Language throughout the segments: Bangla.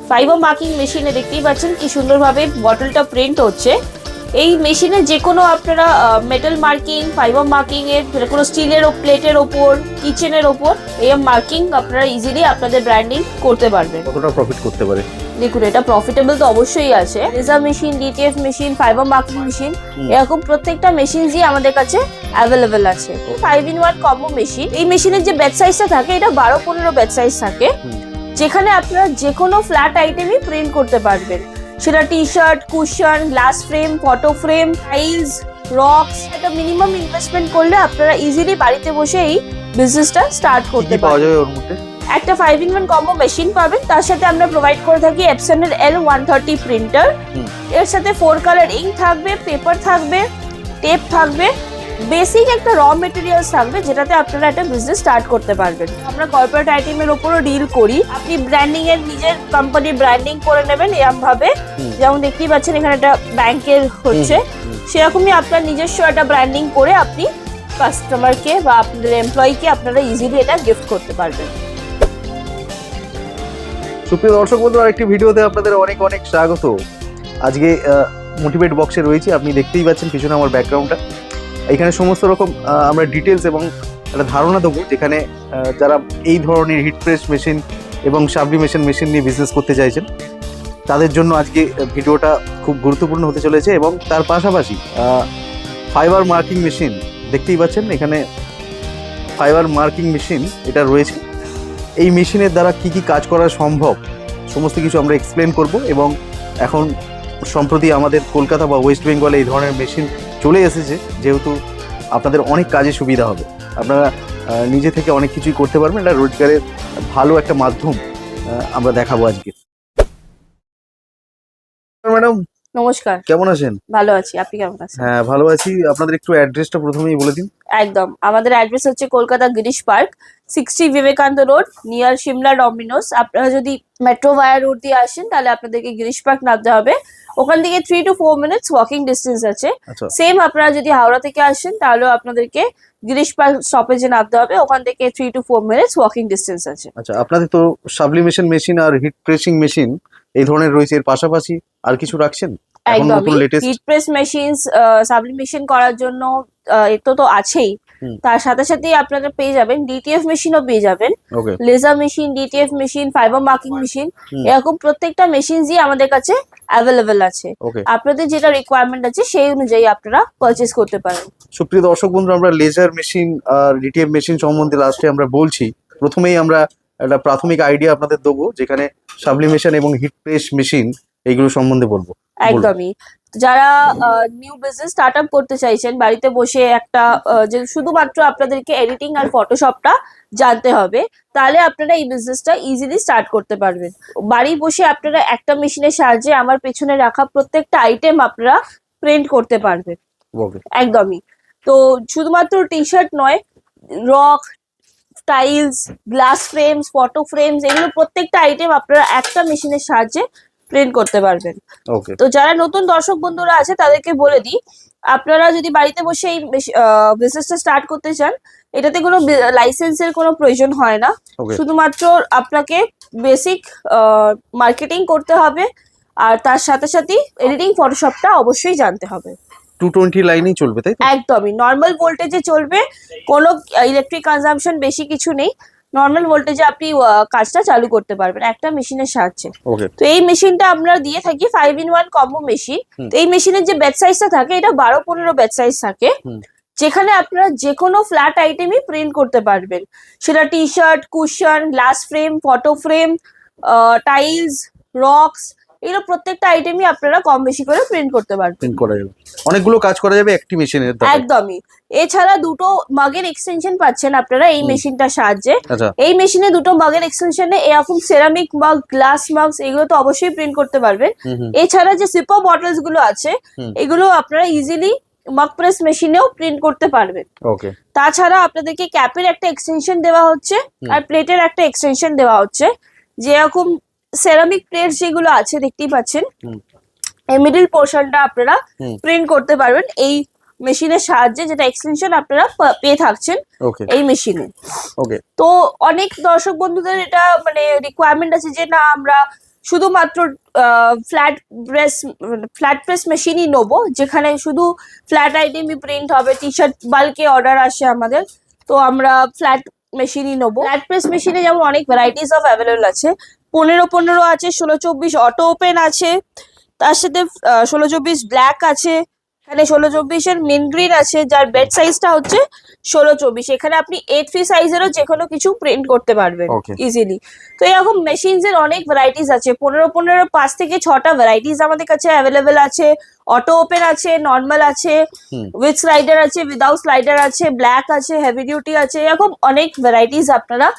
ফাইবার মার্কিং মেশিনে দেখতেই পাচ্ছেন কি সুন্দরভাবে বটলটা প্রিন্ট হচ্ছে। এই মেশিনে যে কোনো আপনারা মেটাল মার্কিং, ফাইবার মার্কিং এর কোনো স্টিলের প্লেটের ওপর, কিচেনের ওপর এই মার্কিং আপনারা ইজিলি আপনাদের ব্র্যান্ডিং করতে পারবেন। কতটা প্রফিট করতে পারে? দেখুন, এটা প্রফিটেবল তো অবশ্যই আছে। Laser machine, DTF machine, fibre marking machine, এরকম প্রত্যেকটা মেশিনই আমাদের কাছে অ্যাভেলেবেল আছে। 5-in-1 combo machine. এই মেশিনের যে ব্যাচ সাইজটা থাকে এটা 12-15 ব্যাচ সাইজ থাকে, যেখানে আপনারা যে কোনো ফ্ল্যাট আইটেমই প্রিন্ট করতে পারবেন। সেটা T shirt, cushion, glass frame, photo frame, tiles, rocks. এটা মিনিমাম ইনভেস্টমেন্ট করলে আপনারা ইজিলি বাড়িতে বসে এই বিজনেসটা স্টার্ট করতে পারবেন। একটা 5-in-1 কম্বো মেশিন পাবেন, তার সাথে আমরা প্রোভাইড করে থাকি এপসন এর L130 প্রিন্টার। এর সাথে 4 কালার ইঙ্ক থাকবে, পেপার থাকবে, টেপ থাকবে, বেসিক একটা র মেটেরিয়ালস থাকবে, যেটাতে আপনারা একটা বিজনেস স্টার্ট করতে পারবেন। আমরা কর্পোরেট আইটেমের উপরও ডিল করি। আপনি ব্র্যান্ডিং এর নিজের কোম্পানির ব্র্যান্ডিং করে নেবেন এরকম ভাবে, যেমন দেখতেই পাচ্ছেন এখানে একটা ব্যাংকের হচ্ছে, সেরকমই আপনার নিজস্ব একটা ব্র্যান্ডিং করে আপনি কাস্টমারকে বা আপনাদের এমপ্লয়িকে আপনারা ইজিলি এটা গিফট করতে পারবেন। সুপ্রিয় দর্শক বন্ধু, আরেকটি ভিডিওতে আপনাদের অনেক অনেক স্বাগত। আজকে মোটিভেট বক্সে রয়েছি, আপনি দেখতেই পাচ্ছেন পিছনে আমার ব্যাকগ্রাউন্ডটা। এখানে সমস্ত রকম আমরা ডিটেলস এবং একটা ধারণা দেবো, যেখানে যারা এই ধরনের হিট প্রেস মেশিন এবং সাবলিমেশন মেশিন নিয়ে বিজনেস করতে চাইছেন তাদের জন্য আজকে ভিডিওটা খুব গুরুত্বপূর্ণ হতে চলেছে। এবং তার পাশাপাশি ফাইবার মার্কিং মেশিন দেখতেই পাচ্ছেন এখানে, ফাইবার মার্কিং মেশিন এটা রয়েছে। এই মেশিনের দ্বারা কি কি কাজ করা সম্ভব সমস্ত কিছু আমরা এক্সপ্লেন করব। এবং এখন সম্প্রতি আমাদের কলকাতা বা ওয়েস্ট বেঙ্গলে এই ধরনের মেশিন চলে এসেছে, যেহেতু আপনাদের অনেক কাজে সুবিধা হবে, আপনারা নিজে থেকে অনেক কিছুই করতে পারবেন। এটা রোজগারের ভালো একটা মাধ্যম আমরা দেখাবো আজকে। ম্যাডাম নমস্কার, কেমন আছেন? ভালো আছি, আপনি কেমন আছেন? হ্যাঁ, ভালো আছি। আপনাদের একটু অ্যাড্রেসটা প্রথমেই বলে দিন। একদম, আমাদের অ্যাড্রেস হচ্ছে Kolkata Girish park, 60 Vivekananda road, near Shimla Domino's. আপনারা যদি মেট্রো ভায়া রোড দিয়ে আসেন তাহলে আপনাদেরকে গিরিশ পার্ক নামতে হবে। ওখান থেকে 3 to 4 মিনিটস ওয়াকিং ডিস্টেন্স আছে। সেম আপনারা যদি হাওড়া থেকে আসেন তাহলে আপনাদেরকে গিরিশ পার্ক স্টপেজে নামতে হবে, ওখান থেকে 3 to 4 মিনিটস ওয়াকিং ডিস্টেন্স আছে। আচ্ছা, আপনাদের তো সাবলিমেশন মেশিন আর হিট প্রেসিং মেশিন এই ধরনের রয়েছে, এর পাশাপাশি আর কিছু রাখছেন? একদমই, হিট প্রেস মেশিনস সাবলিমেশন করার জন্য এতো তো আছেই, তার সাথে সাথে আপনারা পেয়ে যাবেন ডিটিএফ মেশিনও পেয়ে যাবেন। Laser machine, DTF machine, fibre marking machine, এরকম প্রত্যেকটা মেশিনই আমাদের কাছে অ্যাভেলেবেল আছে। আপনাদের যেটা রিকোয়ারমেন্ট আছে সেই অনুযায়ী আপনারা পারচেজ করতে পারেন। সুপ্রিয় দর্শক বন্ধু, আমরা লেজার মেশিন আর ডিটিএফ মেশিন সম্বন্ধে লাস্টে আমরা বলছি। প্রথমেই আমরা একটা প্রাথমিক আইডিয়া আপনাদের দেবো, যেখানে সাবলিমেশন এবং হিট প্রেস মেশিন এইগুলো সম্বন্ধে বলবো। একদমই, যারা নিউ বিজনেস স্টার্ট আপ করতে চাইছেন বাড়িতে বসে একটা, যে শুধুমাত্র আপনাদেরকে এডিটিং আর ফটোশপটা জানতে হবে, তাহলে আপনারা এই বিজনেসটা ইজিলি স্টার্ট করতে পারবেন। বাড়ি বসে আপনারা একটা মেশিনের সাহায্যে আমার পেছনে রাখা প্রত্যেকটা আইটেম আপনারা প্রিন্ট করতে পারবেন। একদমই, তো শুধুমাত্র টি শার্ট নয়, rock, tiles, glass frames, photo frames, এগুলো প্রত্যেকটা আইটেম আপনারা একটা মেশিনের সাহায্যে প্রিন্ট করতে পারবেন। তো যারা নতুন দর্শক বন্ধুরা আছে তাদেরকে বলে দিই, আপনারা যদি বাড়িতে বসে এই বিজনেসটা স্টার্ট করতে চান, এটাতে কোনো লাইসেন্সের কোনো প্রয়োজন হয় না। শুধুমাত্র আপনাকে বেসিক মার্কেটিং করতে হবে, আর তার সাথে সাথে এডিটিং ফটোশপটা অবশ্যই জানতে হবে। 220 লাইনেই চলবে, তাই তো? একদমই, নর্মাল ভোল্টেজে চলবে, কোনো ইলেকট্রিক কনজাম্পশন বেশি কিছু নেই। নর্মাল ভোল্টেজে আপনি কাজটা চালু করতে পারবেন একটা মেশিনের সাহায্যে। তো এই মেশিনটা আমরা দিয়ে থাকি 5-in-1 কম্বো মেশিন। তো এই মেশিনের যে ব্যাচ সাইজটা থাকে এটা 12-15 ব্যাচ সাইজ থাকে, যেখানে আপনারা যে কোনো ফ্ল্যাট আইটেমই প্রিন্ট করতে পারবেন। সেটা T shirt, cushion, glass frame, photo frame, tiles, rocks, এগুলো প্রত্যেকটা আইটেমই আপনারা কম বেশি করে প্রিন্ট করতে পারবেন। প্রিন্ট করা যাবে, অনেকগুলো কাজ করা যাবে একটি মেশিনের দ্বারা। একদমই, এছাড়া দুটো মাগের এক্সটেনশন পাচ্ছেন আপনারা এই মেশিনটার সাহায্যে। এই মেশিনে দুটো মাগের এক্সটেনশনে এরকম সেরামিক মাগ, গ্লাস মাগস, এগুলো তো অবশ্যই প্রিন্ট করতে পারবেন। এছাড়া যে সিপো বটলস গুলো আছে এগুলো আপনারা ইজিলি মাগ প্রেস মেশিনেও প্রিন্ট করতে পারবেন। তাছাড়া আপনাদেরকে ক্যাপের একটা এক্সটেনশন দেওয়া হচ্ছে আর প্লেটের একটা এক্সটেনশন দেওয়া হচ্ছে। যেরকম সেরামিক প্লেট যেগুলো আছে দেখতেই পাচ্ছেন, এই মিডল পোর্শনটা আপনারা প্রিন্ট করতে পারবেন এই মেশিনের সাহায্যে, যেটা এক্সটেনশন আপনারা পেয়ে থাকছেন এই মেশিনে। তো অনেক দর্শক বন্ধুদের এটা মানে রিকোয়ারমেন্ট আছে যে না আমরা শুধুমাত্র ফ্ল্যাট প্রেস মেশিনই নেবো, যেখানে শুধু ফ্ল্যাট আইটেমই প্রিন্ট হবে। টি শার্ট বাল্কে অর্ডার আসে আমাদের, তো আমরা ফ্ল্যাট মেশিনই নেবো। ফ্ল্যাট প্রেস মেশিনে যেমন অনেক ভ্যারাইটিস অফ অ্যাভেলেবল আছে, 15 আছে, 16-24 অটো ওপেন আছে, তার সাথে 16-24 ব্ল্যাক আছে, এখানে 16-24 এর মেন গ্রিন আছে, যার বেড সাইজটা হচ্ছে 16-24। এখানে আপনি 8 ফিট সাইজেরও যে কোনো কিছু প্রিন্ট করতে পারবেন ইজিলি। তো এরকম মেশিনস এর অনেক ভ্যারাইটিস আছে, 15 5 থেকে 6টা ভ্যারাইটিস আমাদের কাছে অ্যাভেলেবেল আছে। অটো ওপেন আছে, নর্মাল আছে, উইথ স্লাইডার আছে, উইদাউট স্লাইডার আছে, ব্ল্যাক আছে, হেভি ডিউটি আছে, এরকম অনেক ভ্যারাইটিস আপনারা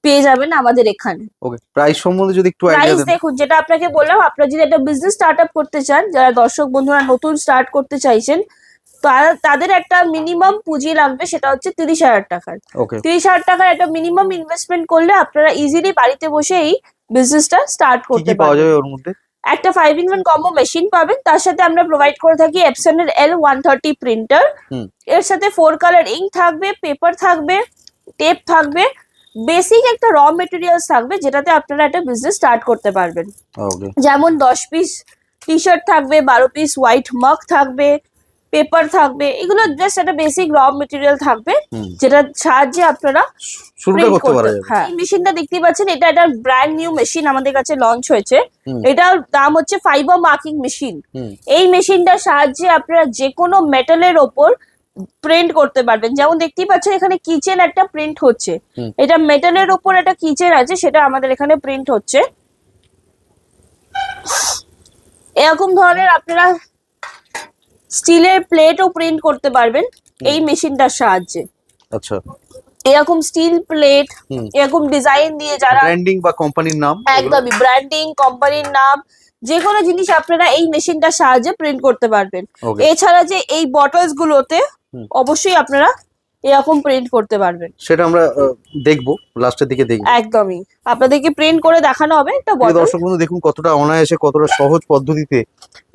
পেয়ে যাবেন আমাদের এখানে। ওকে, প্রাইস সম্বন্ধে যদি একটু আইডিয়া প্রাইস দেন। দেখুন, যেটা আপনাকে বললাম, আপনারা যদি একটা বিজনেস স্টার্ট আপ করতে চান, যারা দর্শক বন্ধুরা নতুন স্টার্ট করতে চাইছেন, তো তাদের একটা মিনিমাম পুঁজি লাগবে, সেটা হচ্ছে 30,000 টাকার। ওকে, 30,000 টাকার একটা মিনিমাম ইনভেস্টমেন্ট করলে আপনারা ইজিলি বাড়িতে বসে এই বিজনেসটা স্টার্ট কি করতে কি পাওয়া পারবেন। যাবে ওর মধ্যে? একটা 5-in-1 কম্বো মেশিন পাবেন, তার সাথে আমরা প্রোভাইড করে থাকি এপসন এর L130 প্রিন্টার। এর সাথে 4 কালার ইঙ্ক থাকবে, পেপার থাকবে, টেপ থাকবে, বেসিক একটা র মেটেরিয়ালস থাকবে, যেটাতে আপনারা একটা বিজনেস স্টার্ট করতে পারবেন। ওকে, যেমন 10 পিস টি শার্ট থাকবে, 12 পিস হোয়াইট মাগ থাকবে, পেপার থাকবে, এগুলো জাস্ট একটা বেসিক র মেটেরিয়াল থাকবে, যেটার সাহায্যে আপনারা শুরুটা করতে পারা যাবে। হ্যাঁ, এই মেশিনটা দেখতে পাচ্ছেন, এটা একটা ব্র্যান্ড নিউ মেশিন আমাদের কাছে লঞ্চ হয়েছে। এটার দাম হচ্ছে ফাইবার মার্কিং মেশিন। এই মেশিনটার সাহায্যে আপনারা যে কোনো মেটালের ওপর প্রিন্ট করতে পারবেন। যেমন দেখতেই পাচ্ছেন এখানে কিচেন একটা প্রিন্ট হচ্ছে, এটা মেটালের ওপর একটা কিচেন আছে, সেটা আমাদের এখানে প্রিন্ট হচ্ছে। এরকম ধরনের আপনারা স্টিলের প্লেটও প্রিন্ট করতে পারবেন এই মেশিনটার সাহায্যে। আচ্ছা, এরকম স্টিল প্লেট, এরকম ডিজাইন দিয়ে যারা ব্র্যান্ডিং বা কোম্পানির নাম, একদমই ব্র্যান্ডিং, কোম্পানির নাম, যে কোনো জিনিস আপনারা এই মেশিনটার সাহায্যে প্রিন্ট করতে পারবেন। এছাড়া যে এই বটলস গুলোতে অবশ্যই আপনারা এরকম প্রিন্ট করতে পারবেন, সেটা আমরা দেখবো, লাস্টের দিকে দেখবো। একদমই আপনাদেরকে প্রিন্ট করে দেখানো হবে একটা বটল। দর্শক বন্ধু দেখুন কতটা অনায়াসে, কতটা সহজ পদ্ধতিতে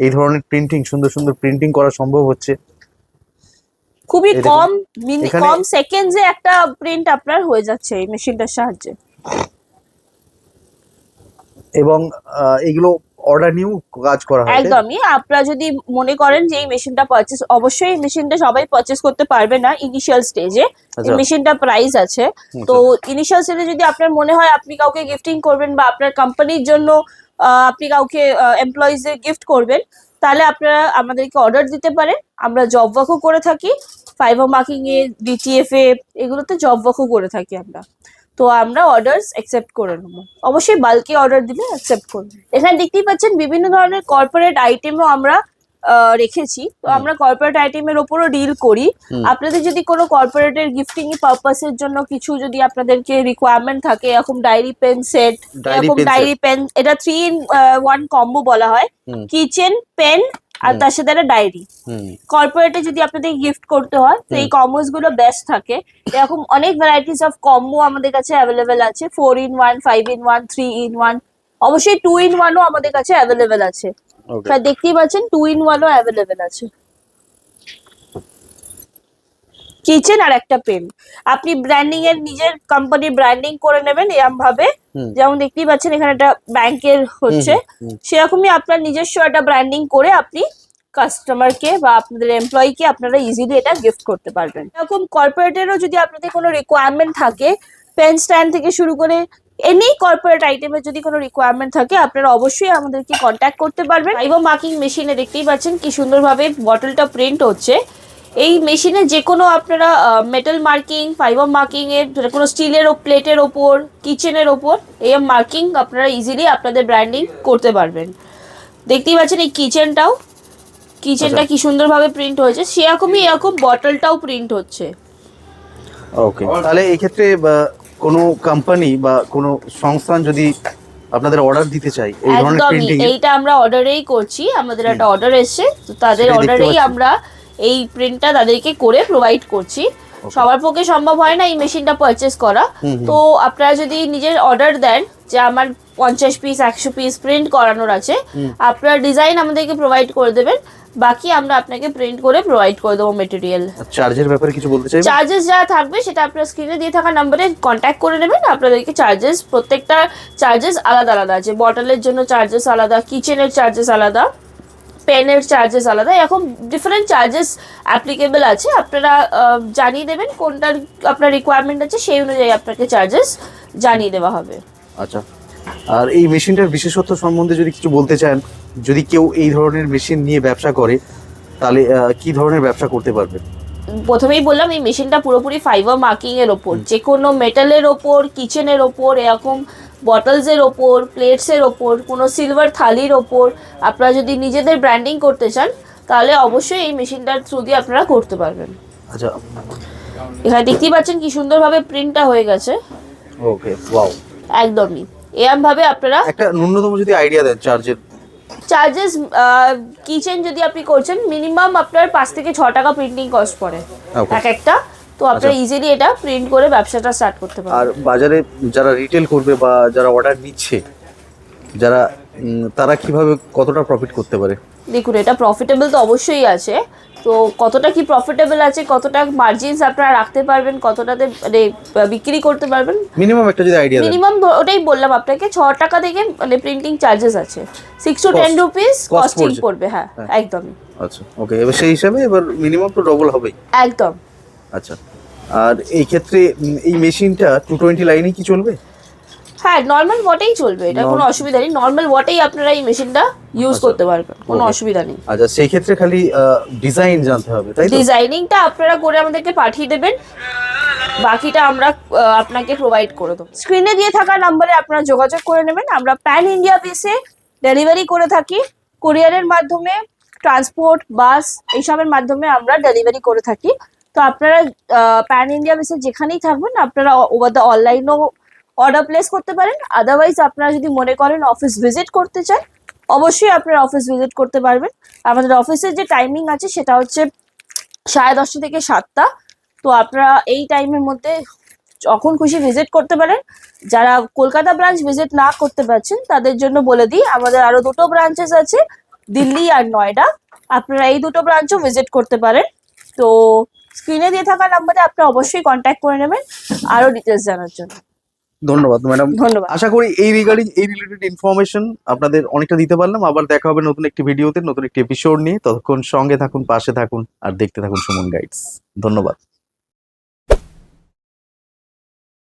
এই ধরনের প্রিন্টিং, সুন্দর সুন্দর প্রিন্টিং করা সম্ভব হচ্ছে। খুবই কম সেকেন্ডসে একটা প্রিন্ট আপনার হয়ে যাচ্ছে এই মেশিনটার সাহায্যে। এবং এগুলো অর্ডার নিয়েও কাজ করা হয়। একদমই, আপনারা যদি মনে করেন যে এই মেশিনটা পারচেজ, অবশ্যই এই মেশিনটা সবাই পারচেজ করতে পারবে না ইনিশিয়াল স্টেজে। এই মেশিনটা প্রাইস আছে, তো ইনিশিয়াল স্টেজে যদি আপনার মনে হয় আপনি কাউকে গিফটিং করবেন বা আপনার কোম্পানির জন্য আপনি কাউকে এমপ্লয়িজদের গিফট করবেন, তাহলে আপনারা আমাদেরকে অর্ডার দিতে পারেন। আমরা জব ওয়ার্কও করে থাকি, ফাইবার মার্কিং এ, DTF এ, এগুলোতে জব ওয়ার্কও করে থাকি আমরা। তো আমরা অর্ডারস অ্যাকসেপ্ট করে নেবো, অবশ্যই বাল্কে অর্ডার দিলে অ্যাকসেপ্ট করবো। এখানে দেখতেই পাচ্ছেন বিভিন্ন ধরনের কর্পোরেট আইটেমও আমরা রেখেছি, তো আমরা কর্পোরেট আইটেমের ওপরও ডিল করি। আপনাদের যদি কোনো কর্পোরেটের গিফটিং পারপাসের জন্য কিছু যদি আপনাদেরকে রিকোয়ারমেন্ট থাকে, এরকম ডায়েরি পেন সেট, এরকম ডায়েরি পেন, এটা 3-in-1 কম্বো বলা হয়, কিচেন, পেন আর তার সাথে একটা ডায়েরি। কর্পোরেটে যদি আপনাদের গিফট করতে হয়, তো এই কম্বোস গুলো বেস্ট থাকে। এরকম অনেক ভ্যারাইটিস অফ কম্বো আমাদের কাছে অ্যাভেলেবেল আছে, 4-in-1, 5-in-1, 3-in-1, অবশ্যই 2-in-1ও আমাদের কাছে অ্যাভেলেবেল আছে। দেখতেই পাচ্ছেন 2-in-1ও অ্যাভেলেবেল আছে। কিচেন আর একটা পেন, আপনি ব্র্যান্ডিং এর নিজের কোম্পানি ব্র্যান্ডিং করে নেবেন এরকম ভাবে, যেমন দেখতেই পাচ্ছেন এখানে একটা ব্যাংকের হচ্ছে, সেরকমই আপনার নিজস্ব একটা ব্র্যান্ডিং করে আপনি কাস্টমারকে বা আপনাদের এমপ্লয়িকে আপনারা ইজিলি এটা গিফট করতে পারবেন। এরকম কর্পোরেটেরও যদি আপনাদের কোনো রিকোয়ারমেন্ট থাকে, পেন স্ট্যান্ড থেকে শুরু করে এনি কর্পোরেট আইটেমের যদি কোনো রিকোয়ারমেন্ট থাকে, আপনারা অবশ্যই আমাদেরকে কন্ট্যাক্ট করতে পারবেন। ফাইবার মার্কিং মেশিনে দেখতেই পাচ্ছেন কি সুন্দরভাবে বটলটা প্রিন্ট হচ্ছে। এই মেশিনে যে কোনো আপনারা মেটাল মার্কিং, ফাইবার মার্কিং এর, কোনো স্টিলের প্লেটের ওপর, কিচেনের ওপর এই মার্কিং আপনারা ইজিলি আপনাদের ব্র্যান্ডিং করতে পারবেন। দেখতেই পাচ্ছেন এই কিচেনটা কি সুন্দরভাবে প্রিন্ট হয়েছে, সেরকমই এরকম বটলটাও প্রিন্ট হচ্ছে। ওকে, তাহলে এই ক্ষেত্রে কোনো কোম্পানি বা কোনো সংস্থান যদি আপনাদের অর্ডার দিতে চাই এই ধরনের প্রিন্টিং, এইটা আমরা অর্ডারেই করছি, আমাদের একটা অর্ডার এসেছে, তো তাদের অর্ডারেই আমরা এই প্রিন্টটা তাদেরকে করে প্রোভাইড করছি। সবার পক্ষে সম্ভব হয় না এই মেশিনটা পারচেজ করা, তো আপনারা যদি নিজের অর্ডার দেন যে আমার 50 পিস 100 পিস প্রিন্ট করানোর আছে, আপনারা ডিজাইন আমাদেরকে প্রোভাইড করে দেবেন, বাকি আমরা আপনাকে প্রিন্ট করে প্রোভাইড করে দেবো মেটেরিয়াল। চার্জের ব্যাপারে কিছু বলতে চাইবেন? চার্জেস যা থাকবে সেটা আপনার স্ক্রিনে দিয়ে থাকা নাম্বারে কন্ট্যাক্ট করে নেবেন। আপনাদেরকে চার্জেস, প্রত্যেকটা চার্জেস আলাদা আলাদা আছে। বটলের জন্য চার্জেস আলাদা, কিচেনের চার্জেস আলাদা, পেনের চার্জেস আলাদা, এরকম ডিফারেন্ট চার্জেস অ্যাপ্লিকেবল আছে। আপনারা জানিয়ে দেবেন কোনটার আপনার রিকোয়ারমেন্ট আছে, সেই অনুযায়ী আপনাকে চার্জেস জানিয়ে দেওয়া হবে। আচ্ছা, আর এই মেশিনটার বিশেষত্ব সম্বন্ধে যদি কিছু বলতে চান, যদি কেউ এই ধরনের মেশিন নিয়ে ব্যবসা করে তাহলে কি ধরনের ব্যবসা করতে পারবে? প্রথমেই বললাম এই মেশিনটা পুরোপুরি ফাইবার মার্কিং এর ওপর, যে কোনো মেটালের ওপর, কিচেনের ওপর, এরকম বটলসের ওপর, প্লেটসের ওপর, কোনো সিলভার থালির ওপর আপনারা যদি নিজেদের ব্র্যান্ডিং করতে চান তাহলে অবশ্যই এই মেশিনটার থ্রু দিয়ে আপনারা করতে পারবেন। আচ্ছা, এখানে দেখতেই পাচ্ছেন কি সুন্দরভাবে প্রিন্টটা হয়ে গেছে। ওকে, ওয়াও, একদমই এরকম ভাবে আপনারা একটা ন্যূনতম যদি আইডিয়া দেন চার্জের। চার্জেস কিচেন যদি আপনি করছেন মিনিমাম আপনার 5 থেকে 6 টাকা প্রিন্টিং কস্ট পড়ে এক একটা, তো আপনারা ইজিলি এটা প্রিন্ট করে ব্যবসাটা স্টার্ট করতে পারেন। আর বাজারে যারা রিটেল করবে বা যারা অর্ডার নিচ্ছে, যারা তারা কিভাবে কতটা প্রফিট করতে পারে? দেখুন, এটা প্রফিটেবল তো অবশ্যই আছে, তো কতটা কি প্রফিটেবল আছে, কতটা মার্জিনস আপনারা রাখতে পারবেন, কতটাতে মানে বিক্রি করতে পারবেন, মিনিমাম একটা যদি আইডিয়া দেন। মিনিমাম ওটাই বললাম আপনাকে, 6 টাকা থেকে মানে প্রিন্টিং চার্জেস আছে, 6 to 10 রুপিস কস্টিং পড়বে। হ্যাঁ, একদমই। আচ্ছা, ওকে, এবার সেই হিসাবে এবার মিনিমাম তো ডবল হবেই। একদম। আচ্ছা, আর এই ক্ষেত্রে এই মেশিনটা 220 লাইনেই কি চলবে? হ্যাঁ, নর্মাল ওয়াটেই চলবে, এটা কোনো অসুবিধা নেই। নর্মাল ওয়াটেই আপনারা এই মেশিনটা ইউজ করতে পারবেন, কোনো অসুবিধা নেই। আচ্ছা, সেই ক্ষেত্রে খালি ডিজাইন জানতে হবে, তাই তো? ডিজাইনিংটা আপনারা করে আমাদেরকে পাঠিয়ে দেবেন, বাকিটা আমরা আপনাকে প্রোভাইড করে দেবো। স্ক্রিনে দিয়ে থাকা নাম্বারে আপনারা যোগাযোগ করে নেবেন। আমরা প্যান ইন্ডিয়া বেসে ডেলিভারি করে থাকি, কুরিয়ারের মাধ্যমে, ট্রান্সপোর্ট, বাস এইসবের মাধ্যমে আমরা ডেলিভারি করে থাকি। তো আপনারা প্যান ইন্ডিয়া বেসে যেখানেই থাকবেন আপনারা ওভার দ্য অনলাইনও অর্ডার প্লেস করতে পারেন। আদারওয়াইজ আপনারা যদি মনে করেন অফিস ভিজিট করতে চান, অবশ্যই আপনারা অফিস ভিজিট করতে পারবেন। আমাদের অফিসের যে টাইমিং আছে সেটা হচ্ছে 10:30 থেকে 7টা, তো আপনারা এই টাইমের মধ্যে যখন খুশি ভিজিট করতে পারেন। যারা কলকাতা ব্রাঞ্চ ভিজিট না করতে পারছেন তাদের জন্য বলে দিই, আমাদের আরো 2টো ব্রাঞ্চেস আছে, দিল্লি আর নয়ডা। আপনারা এই 2টো ব্রাঞ্চও ভিজিট করতে পারেন। তো স্ক্রিনে দিয়ে থাকা নাম্বারে আপনারা অবশ্যই কন্ট্যাক্ট করে নেবেন আরো ডিটেলস জানার জন্য। ধন্যবাদ ম্যাডাম। ধন্যবাদ। আশা করি এই রিলেটেড ইনফরমেশন আপনাদের অনেকটা দিতে পারলাম। আবার দেখা হবে নতুন একটি ভিডিওতে, নতুন একটি এপিসোড নিয়ে। ততক্ষণ সঙ্গে থাকুন, পাশে থাকুন আর দেখতে থাকুন সুমন গাইডস। ধন্যবাদ।